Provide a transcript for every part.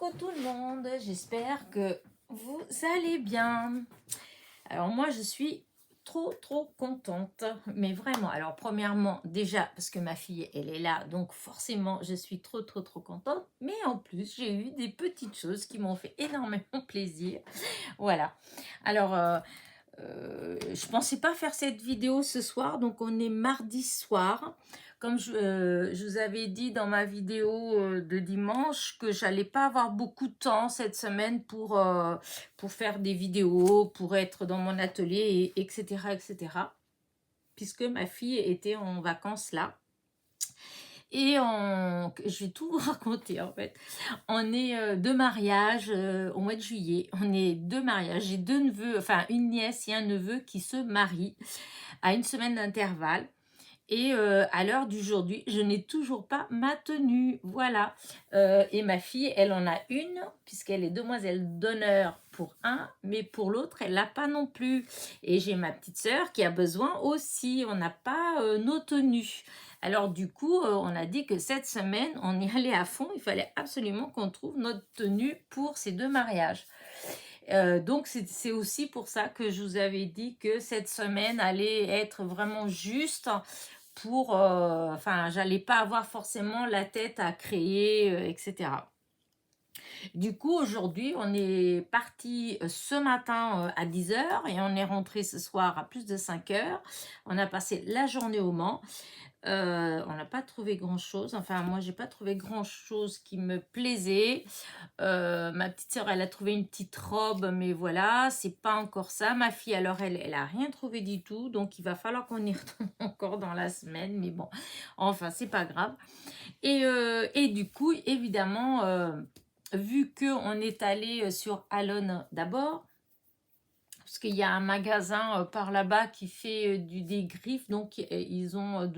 Coucou tout le monde, j'espère que vous allez bien. Alors moi je suis trop contente, mais vraiment. Alors premièrement déjà parce que ma fille elle est là, donc forcément je suis trop contente. Mais en plus j'ai eu des petites choses qui m'ont fait énormément plaisir. Voilà. Alors je pensais pas faire cette vidéo ce soir, donc on est mardi soir. Comme je vous avais dit dans ma vidéo de dimanche que j'allais pas avoir beaucoup de temps cette semaine pour faire des vidéos, pour être dans mon atelier, etc. Puisque ma fille était en vacances là. Et je vais tout vous raconter en fait. On est de mariage au mois de juillet. On est de mariage. J'ai deux neveux, enfin une nièce et un neveu qui se marient à une semaine d'intervalle. Et à l'heure d'aujourd'hui, je n'ai toujours pas ma tenue. Voilà. Et ma fille, elle en a une, puisqu'elle est demoiselle d'honneur pour un, mais pour l'autre, elle l'a pas non plus. Et j'ai ma petite sœur qui a besoin aussi. On n'a pas nos tenues. Alors du coup, on a dit que cette semaine, on y allait à fond. Il fallait absolument qu'on trouve notre tenue pour ces deux mariages. Donc c'est aussi pour ça que je vous avais dit que cette semaine allait être vraiment juste pour, enfin, j'allais pas avoir forcément la tête à créer, etc. Du coup, aujourd'hui, on est parti ce matin à 10 h et on est rentré ce soir à plus de 5 h. On a passé la journée au Mans. On n'a pas trouvé grand chose, enfin moi j'ai pas trouvé grand chose qui me plaisait. Ma petite sœur elle a trouvé une petite robe, mais voilà, c'est pas encore ça. Ma fille alors elle a rien trouvé du tout, donc il va falloir qu'on y retourne encore dans la semaine, mais bon, enfin c'est pas grave. Et du coup évidemment vu qu'on est allé sur Alone d'abord, parce qu'il y a un magasin par là-bas qui fait des griffes, donc ils ont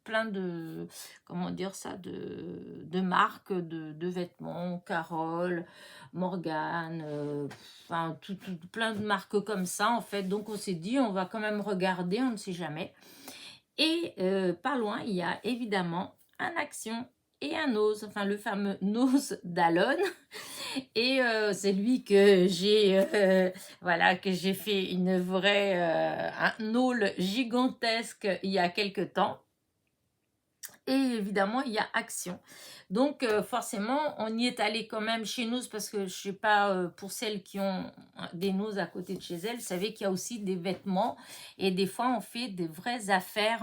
plein de, comment dire ça, de marques de vêtements, Carole, Morgane, enfin plein de marques comme ça en fait. Donc on s'est dit on va quand même regarder, on ne sait jamais. Et pas loin il y a évidemment un Action et un Nose, enfin le fameux Nose d'Alone. Et c'est lui que j'ai voilà, que j'ai fait une vraie un haul gigantesque il y a quelque temps. Et évidemment il y a Action, donc forcément on y est allé quand même chez nous, parce que je sais pas, pour celles qui ont des noses à côté de chez elles, vous savez qu'il y a aussi des vêtements, et des fois on fait des vraies affaires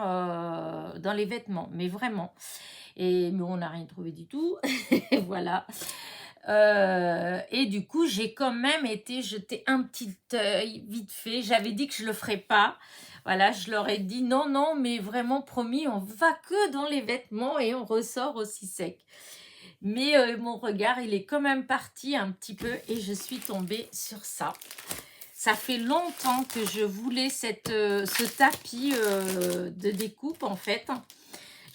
dans les vêtements, mais vraiment. Mais on n'a rien trouvé du tout. Voilà. Et du coup j'ai quand même été jeter un petit œil vite fait. J'avais dit que je le ferais pas, voilà, je leur ai dit non mais vraiment promis, on va que dans les vêtements et on ressort aussi sec. Mais mon regard il est quand même parti un petit peu et je suis tombée sur ça. Ça fait longtemps que je voulais ce tapis de découpe en fait.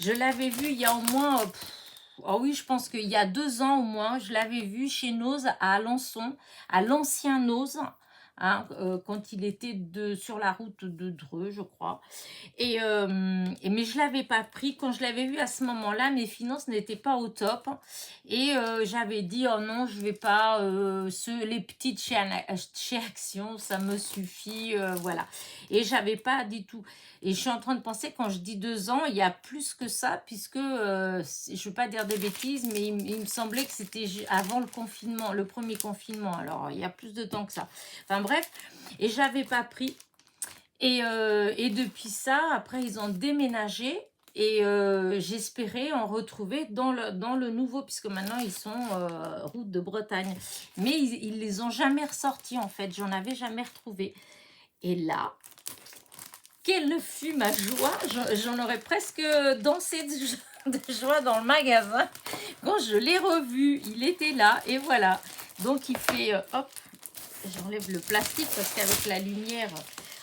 Je l'avais vu il y a au moins oh oui, je pense qu'il y a 2 ans au moins, je l'avais vu chez Nose à Alençon, à l'ancien Nose, hein, quand il était sur la route de Dreux, je crois. Mais je ne l'avais pas pris. Quand je l'avais vu à ce moment-là, mes finances n'étaient pas au top. Et j'avais dit, oh non, je ne vais pas, les petites chez Action, ça me suffit, voilà. Et je n'avais pas du tout. Et je suis en train de penser, quand je dis 2 ans, il y a plus que ça, puisque, je ne veux pas dire des bêtises, mais il me semblait que c'était avant le confinement, le premier confinement. Alors, il y a plus de temps que ça. Enfin bref, et je n'avais pas pris. Et depuis ça, après, ils ont déménagé. Et j'espérais en retrouver dans le nouveau, puisque maintenant, ils sont route de Bretagne. Mais ils les ont jamais ressortis, en fait. J'en avais jamais retrouvé. Et là, quelle fut ma joie. J'en aurais presque dansé de joie dans le magasin. Quand je l'ai revu, il était là. Et voilà. Donc, il fait... hop, j'enlève le plastique parce qu'avec la lumière...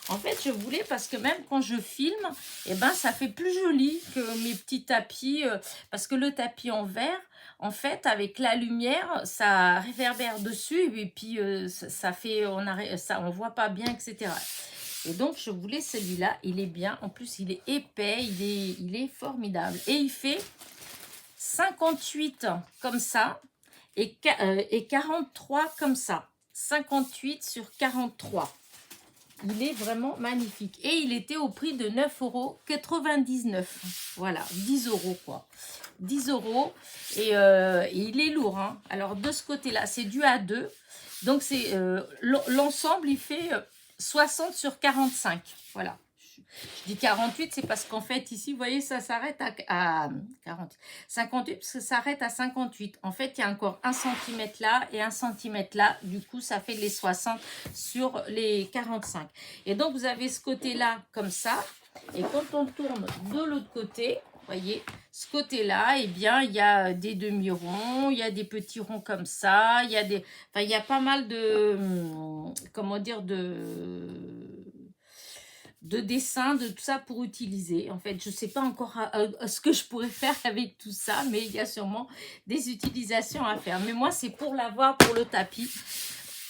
En fait, je voulais, parce que même quand je filme, eh ben, ça fait plus joli que mes petits tapis. Parce que le tapis en verre, en fait, avec la lumière, ça réverbère dessus. Et puis, ça fait, on voit pas bien, etc. Et donc, je voulais celui-là. Il est bien. En plus, il est épais. Il est formidable. Et il fait 58 comme ça. et 43 comme ça. 58 sur 43. Il est vraiment magnifique. Et il était au prix de 9,99 €. Voilà, 10 € quoi. 10 €. Et il est lourd. Hein. Alors, de ce côté-là, c'est du A2. Donc, c'est l'ensemble, il fait 60 sur 45. Voilà. Je dis 48, c'est parce qu'en fait, ici, vous voyez, ça s'arrête à 40, 58, parce que ça s'arrête à 58. En fait, il y a encore 1 cm là et 1 cm là. Du coup, ça fait les 60 sur les 45. Et donc, vous avez ce côté-là comme ça. Et quand on tourne de l'autre côté, vous voyez, ce côté-là, eh bien, il y a des demi-ronds, il y a des petits ronds comme ça, il y a des... Enfin, il y a pas mal de... Comment dire, de dessin, de tout ça pour utiliser. En fait, je ne sais pas encore ce que je pourrais faire avec tout ça, mais il y a sûrement des utilisations à faire. Mais moi, c'est pour l'avoir pour le tapis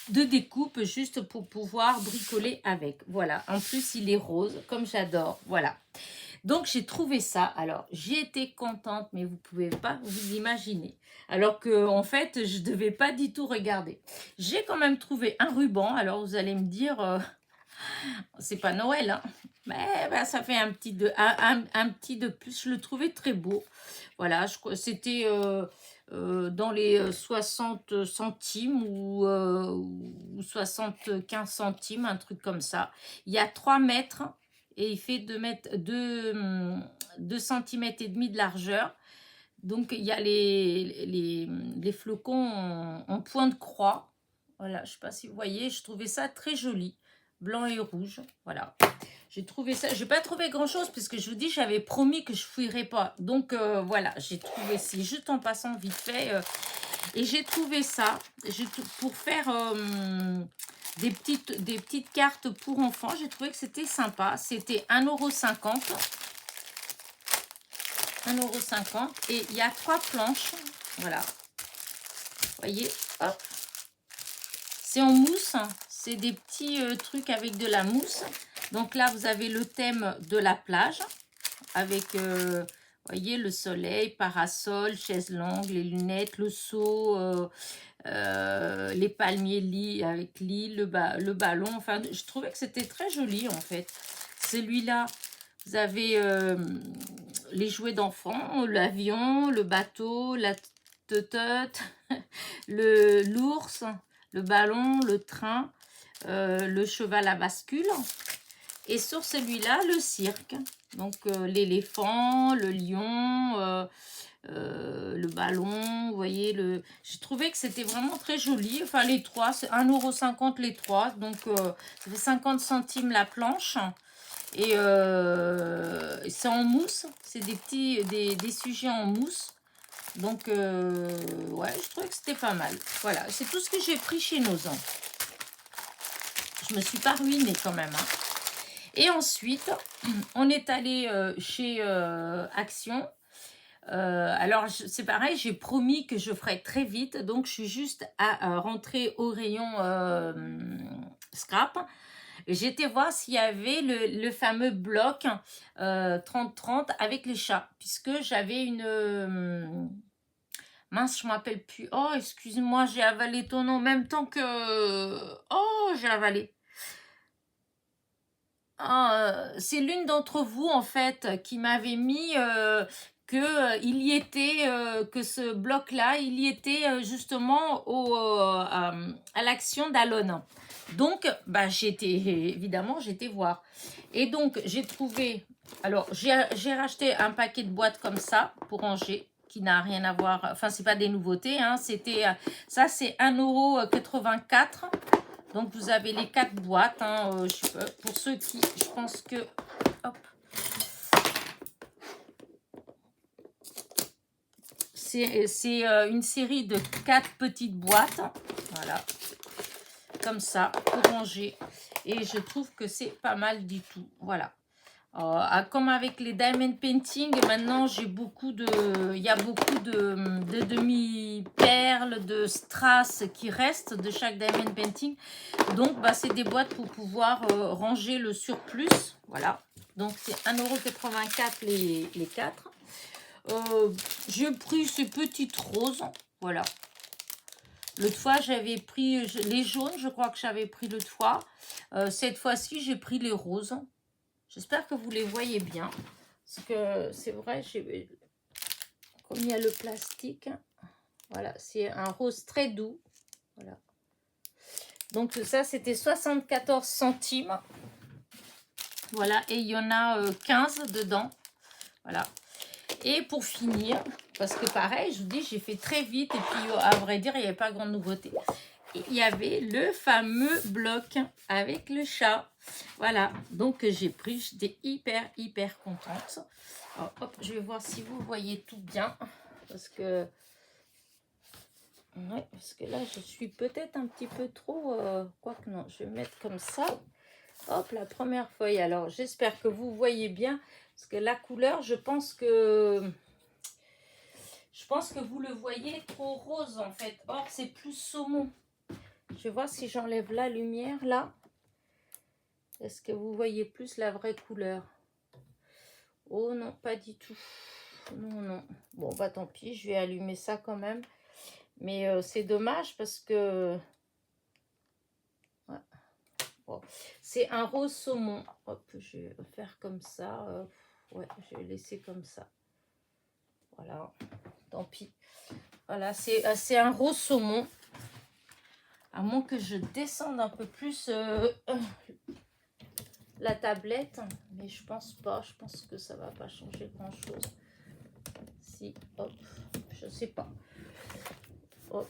de découpe, juste pour pouvoir bricoler avec. Voilà. En plus, il est rose, comme j'adore. Voilà. Donc, j'ai trouvé ça. Alors, j'ai été contente, mais vous ne pouvez pas vous imaginer. Alors que, en fait, je ne devais pas du tout regarder. J'ai quand même trouvé un ruban. Alors, vous allez me dire... c'est pas Noël, hein. Mais ben, ça fait un petit de plus. Je le trouvais très beau. Voilà, c'était dans les 60 centimes ou 75 centimes, un truc comme ça. Il y a 3 mètres et il fait 2 centimètres et demi de largeur. Donc, il y a les flocons en point de croix. Voilà, je ne sais pas si vous voyez, je trouvais ça très joli. Blanc et rouge, voilà. J'ai trouvé ça, j'ai pas trouvé grand chose parce que je vous dis, j'avais promis que je fouillerais pas. Donc voilà, j'ai trouvé, c'est juste en passant vite fait. Et j'ai trouvé ça pour faire des petites cartes pour enfants. J'ai trouvé que c'était sympa. C'était 1,50 €. 1,50 € et il y a 3 planches. Voilà. Vous voyez, hop. C'est en mousse. C'est des petits trucs avec de la mousse. Donc là, vous avez le thème de la plage. Avec, voyez, le soleil, parasol, chaise longue, les lunettes, le seau, les palmiers avec l'île, le ballon. Enfin, je trouvais que c'était très joli, en fait. Celui-là, vous avez les jouets d'enfants, l'avion, le bateau, la teutote, l'ours, le ballon, le train, le cheval à bascule. Et sur celui-là, le cirque. Donc, l'éléphant, le lion, le ballon, vous voyez. J'ai trouvé que c'était vraiment très joli. Enfin, les trois, c'est 1,50 € les trois. Donc, ça fait 50 centimes la planche. Et c'est en mousse. C'est des sujets en mousse. Donc, ouais, je trouvais que c'était pas mal. Voilà, c'est tout ce que j'ai pris chez Nozan. Je me suis pas ruinée quand même. Hein. Et ensuite, on est allé chez Action. Alors, c'est pareil, j'ai promis que je ferais très vite. Donc, je suis juste à rentrer au rayon scrap. J'étais voir s'il y avait le fameux bloc 30-30 avec les chats. Puisque j'avais une... mince, je ne m'appelle plus. Oh, excuse-moi, j'ai avalé ton nom en même temps que... Oh, j'ai avalé. C'est l'une d'entre vous, en fait, qui m'avait mis il y était, que ce bloc-là, il y était justement à l'action d'Alon. Donc, bah, évidemment, j'étais voir. Et donc, j'ai trouvé... Alors, j'ai racheté un paquet de boîtes comme ça pour ranger, qui n'a rien à voir... Enfin, c'est pas des nouveautés, hein. Ça, c'est 1,84 €. Donc, vous avez les 4 boîtes. Hein, pour ceux qui, je pense que... Hop. C'est une série de 4 petites boîtes. Voilà. Comme ça, pour ranger. Et je trouve que c'est pas mal du tout. Voilà. Comme avec les diamond painting, maintenant j'ai il y a beaucoup de demi-perles, de strass qui restent de chaque diamond painting. Donc bah, c'est des boîtes pour pouvoir ranger le surplus. Voilà. Donc c'est 1,84 € les 4. J'ai pris ces petites roses. Voilà. L'autre fois, j'avais pris les jaunes, je crois que j'avais pris l'autre fois. Cette fois-ci, j'ai pris les roses. J'espère que vous les voyez bien. Parce que c'est vrai, comme il y a le plastique, voilà, c'est un rose très doux. Voilà. Donc ça, c'était 74 centimes. Voilà, et il y en a 15 dedans. Voilà. Et pour finir, parce que pareil, je vous dis, j'ai fait très vite. Et puis, à vrai dire, il n'y avait pas grande nouveauté. Et il y avait le fameux bloc avec le chat. Voilà, donc j'ai pris. J'étais hyper contente. Alors, hop, je vais voir si vous voyez tout bien. Parce que... Ouais, parce que là, je suis peut-être un petit peu trop... Quoique non, je vais mettre comme ça. Hop, la première feuille. Alors, j'espère que vous voyez bien. Parce que la couleur, je pense que vous le voyez trop rose, en fait. Or, c'est plus saumon. Je vais voir si j'enlève la lumière, là. Est-ce que vous voyez plus la vraie couleur? Oh non, pas du tout. Non. Bon, bah tant pis, je vais allumer ça quand même. Mais c'est dommage parce que... Ouais. Bon. C'est un rose saumon. Hop, je vais faire comme ça. Ouais, je vais laisser comme ça. Voilà, tant pis. Voilà, c'est un rose saumon. À moins que je descende un peu plus la tablette. Mais je pense pas. Je pense que ça va pas changer grand-chose. Si, hop, je sais pas. Hop.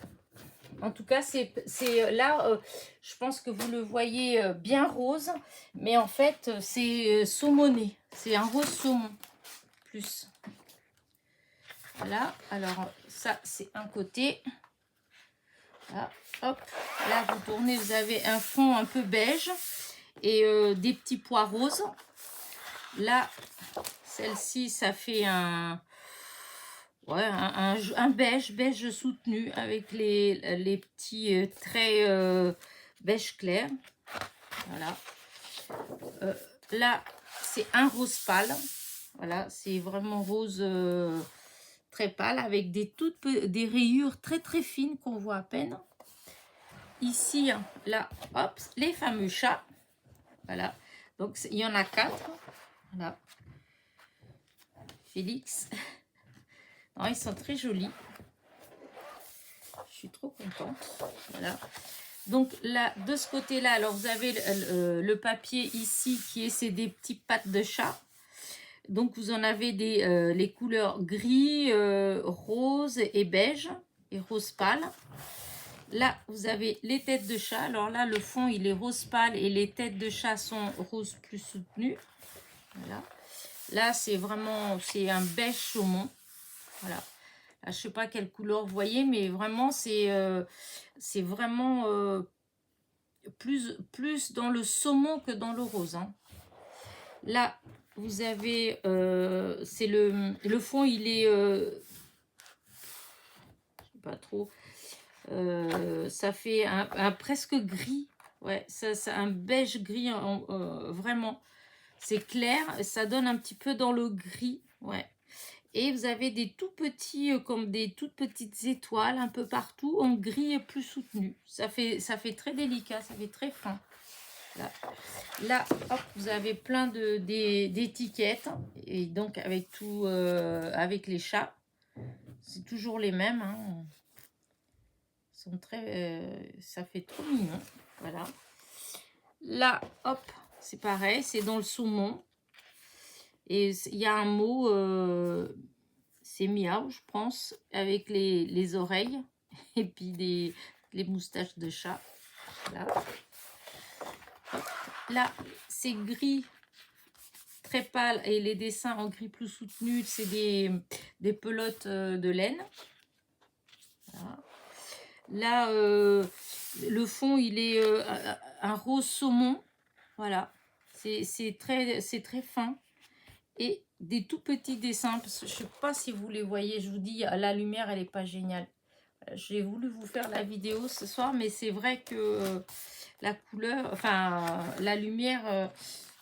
En tout cas, c'est là, je pense que vous le voyez bien rose. Mais en fait, c'est saumoné. C'est un rose saumon. Plus. Voilà, alors ça, c'est un côté. Là, hop, là, vous tournez, vous avez un fond un peu beige et des petits pois roses. Là, celle-ci, ça fait un beige soutenu avec les petits traits beige clair. Voilà. Là, c'est un rose pâle. Voilà, c'est vraiment rose très pâle avec des rayures très fines qu'on voit à peine. Ici, là, hop, les fameux chats. Voilà. Donc, il y en a 4. Voilà. Félix. Non, ils sont très jolis. Je suis trop contente. Voilà. Donc, là, de ce côté-là, alors, vous avez le papier ici qui est des petites pattes de chat. Donc, vous en avez les couleurs gris, rose et beige et rose pâle. Là, vous avez les têtes de chat. Alors là, le fond, il est rose pâle et les têtes de chat sont rose plus soutenues. Voilà. Là, c'est un beige saumon. Voilà. Là, je ne sais pas quelle couleur vous voyez, mais vraiment, c'est vraiment plus dans le saumon que dans le rose. Hein. Là, vous avez, c'est le fond, il est, je sais pas trop, ça fait un presque gris, ouais, ça un beige gris, vraiment, c'est clair, ça donne un petit peu dans le gris, ouais. Et vous avez des tout petits, comme des toutes petites étoiles un peu partout, en gris et plus soutenu. Ça fait très délicat, ça fait très fin. Là, hop, vous avez plein d'étiquettes et donc avec tout, avec les chats, c'est toujours les mêmes. Hein. Ils sont très, ça fait trop mignon. Voilà. Là, hop, c'est pareil, c'est dans le saumon et il y a un mot, c'est miaou, je pense, avec les oreilles et puis les moustaches de chat. Voilà. Là, c'est gris très pâle et les dessins en gris plus soutenu, c'est des pelotes de laine. Voilà. Là, le fond, il est un rose saumon. Voilà. C'est très fin. Et des tout petits dessins, parce que je ne sais pas si vous les voyez, je vous dis, la lumière, elle n'est pas géniale. J'ai voulu vous faire la vidéo ce soir, mais c'est vrai que la couleur, enfin, la lumière,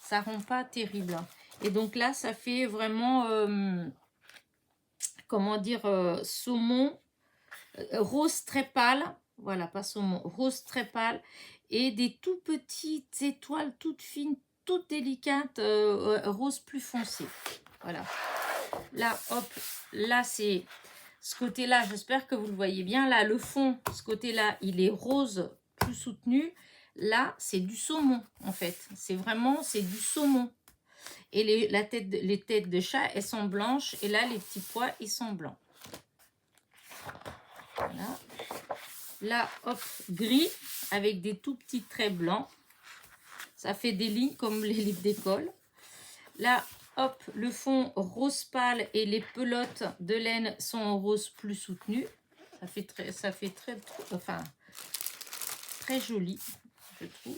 ça rend pas terrible. Et donc là, ça fait vraiment, comment dire, saumon, rose très pâle, Voilà, pas saumon, rose très pâle et des tout petites étoiles toutes fines, toutes délicates, rose plus foncé. Voilà. Là, hop, là c'est ce côté-là, j'espère que vous le voyez bien. Là, le fond, ce côté-là, il est rose plus soutenu. Là, c'est du saumon, en fait. C'est vraiment, c'est du saumon. Et les têtes de chat, elles sont blanches. Et là, les petits pois, ils sont blancs. Voilà. Là, hop, gris, avec des tout petits traits blancs. Ça fait des lignes comme les livres d'école. Là, hop, le fond rose pâle et les pelotes de laine sont en rose plus soutenu. Ça fait très joli, je trouve.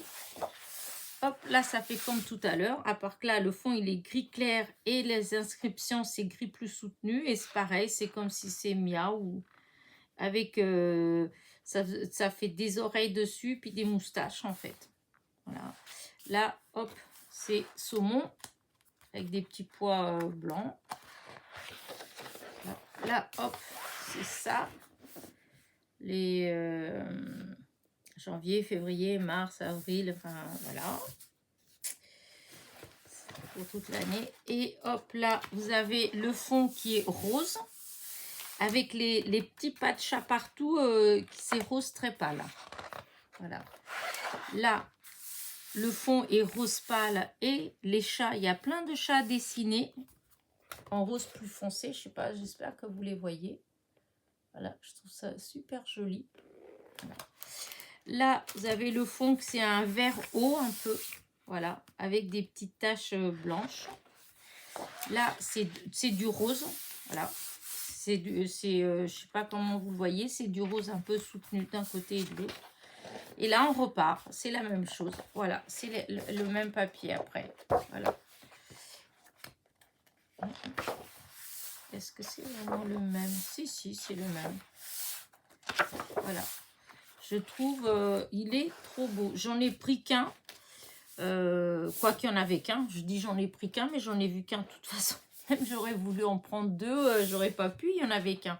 Hop, là, ça fait comme tout à l'heure. À part que là, le fond, il est gris clair et les inscriptions, c'est gris plus soutenu. Et c'est pareil, c'est comme si c'est miaou. Avec, ça fait des oreilles dessus, puis des moustaches, en fait. Voilà. Là, hop, c'est saumon avec des petits pois blancs. Là, hop, c'est ça. Les janvier, février, mars, avril, enfin, voilà. Pour toute l'année. Et hop, là, vous avez le fond qui est rose. Avec les petits pas de chat partout, c'est rose très pâle. Voilà. Là, le fond est rose pâle et les chats, il y a plein de chats dessinés en rose plus foncé. Je sais pas, j'espère que vous les voyez. Voilà, je trouve ça super joli. Voilà. Là, vous avez le fond que c'est un vert haut un peu. Voilà, avec des petites taches blanches. Là, c'est du rose. Voilà. Je sais pas comment vous le voyez, c'est du rose un peu soutenu d'un côté et de l'autre. Et là, on repart. C'est la même chose. Voilà, c'est le même papier après. Voilà. Est-ce que c'est vraiment le même? Si, c'est le même. Voilà. Je trouve, il est trop beau. J'en ai pris qu'un. Quoi qu'il y en avait qu'un. Je dis j'en ai pris qu'un, mais j'en ai vu qu'un de toute façon. Même j'aurais voulu en prendre deux, j'aurais pas pu, il n'y en avait qu'un.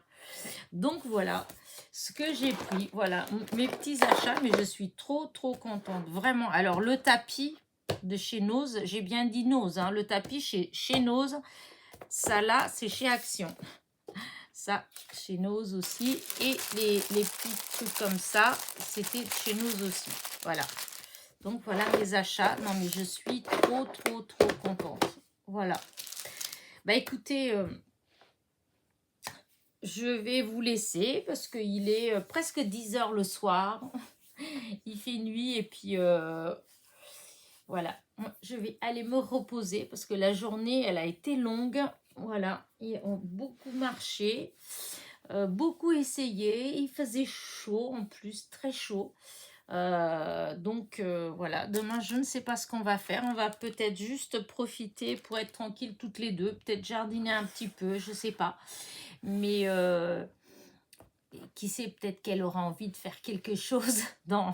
Donc voilà ce que j'ai pris. Voilà mes petits achats, mais je suis trop contente. Vraiment. Alors le tapis de chez Nose, j'ai bien dit Nose, hein, le tapis chez Nose, ça là, c'est chez Action. Ça, chez Nose aussi. Et les petits trucs comme ça, c'était chez Nose aussi. Voilà. Donc voilà mes achats. Non mais je suis trop contente. Voilà. Bah écoutez, je vais vous laisser parce qu'il est presque 10 h le soir. Il fait nuit et puis voilà. Je vais aller me reposer parce que la journée, elle a été longue. Voilà. Ils ont beaucoup marché, beaucoup essayé. Il faisait chaud en plus, très chaud. Donc voilà, demain je ne sais pas ce qu'on va faire. On va peut-être juste profiter pour être tranquille toutes les deux, peut-être jardiner un petit peu, je sais pas, mais qui sait, peut-être qu'elle aura envie de faire quelque chose dans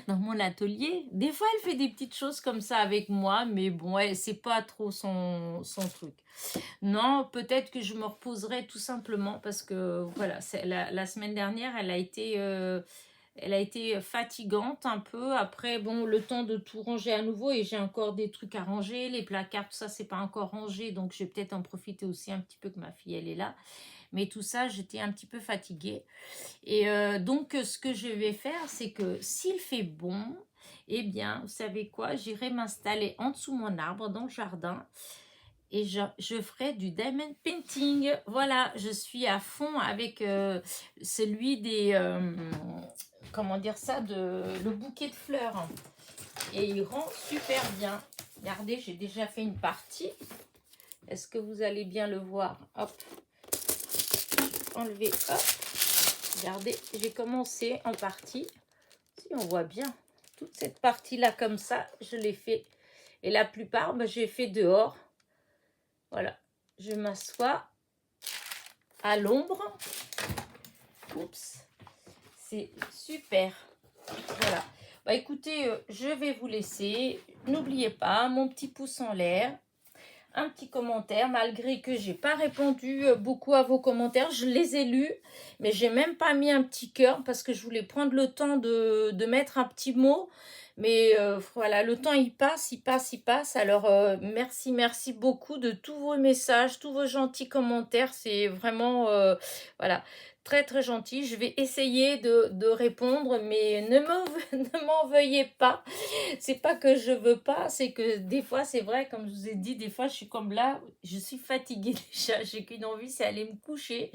mon atelier. Des fois elle fait des petites choses comme ça avec moi, mais bon, ouais, c'est pas trop son truc. Non, peut-être que je me reposerai tout simplement parce que voilà, la semaine dernière elle a été fatigante un peu. Après, bon, le temps de tout ranger à nouveau et j'ai encore des trucs à ranger. Les placards, tout ça, c'est pas encore rangé. Donc, je vais peut-être en profiter aussi un petit peu que ma fille, elle est là. Mais tout ça, j'étais un petit peu fatiguée. Et donc, ce que je vais faire, c'est que s'il fait bon, eh bien, vous savez quoi? J'irai m'installer en dessous de mon arbre dans le jardin. Et je ferai du diamond painting. Voilà, je suis à fond avec celui des... comment dire ça, le bouquet de fleurs, et il rend super bien. Regardez, j'ai déjà fait une partie. Est-ce que vous allez bien le voir? Hop, enlever, hop, regardez, j'ai commencé en partie, si on voit bien toute cette partie là comme ça, je l'ai fait, et la plupart j'ai fait dehors. Voilà, je m'assois à l'ombre. Oups, c'est super. Voilà. Bah écoutez, je vais vous laisser. N'oubliez pas, mon petit pouce en l'air, un petit commentaire, malgré que j'ai pas répondu beaucoup à vos commentaires. Je les ai lus, mais j'ai même pas mis un petit cœur parce que je voulais prendre le temps de mettre un petit mot. Mais voilà, le temps il passe, il passe, il passe. Alors merci, merci beaucoup de tous vos messages, tous vos gentils commentaires. C'est vraiment voilà, très très gentil. Je vais essayer de répondre, mais ne m'en veuillez pas. C'est pas que je veux pas, c'est que des fois, c'est vrai, comme je vous ai dit, des fois, je suis comme là, je suis fatiguée déjà. J'ai qu'une envie, c'est aller me coucher.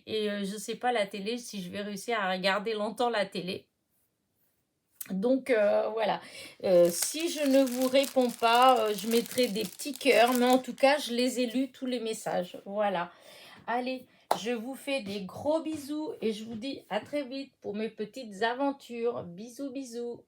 Et je sais pas la télé, si je vais réussir à regarder longtemps la télé. Donc voilà, si je ne vous réponds pas, je mettrai des petits cœurs, mais en tout cas, je les ai lus, tous les messages. Voilà. Allez, je vous fais des gros bisous et je vous dis à très vite pour mes petites aventures. Bisous, bisous.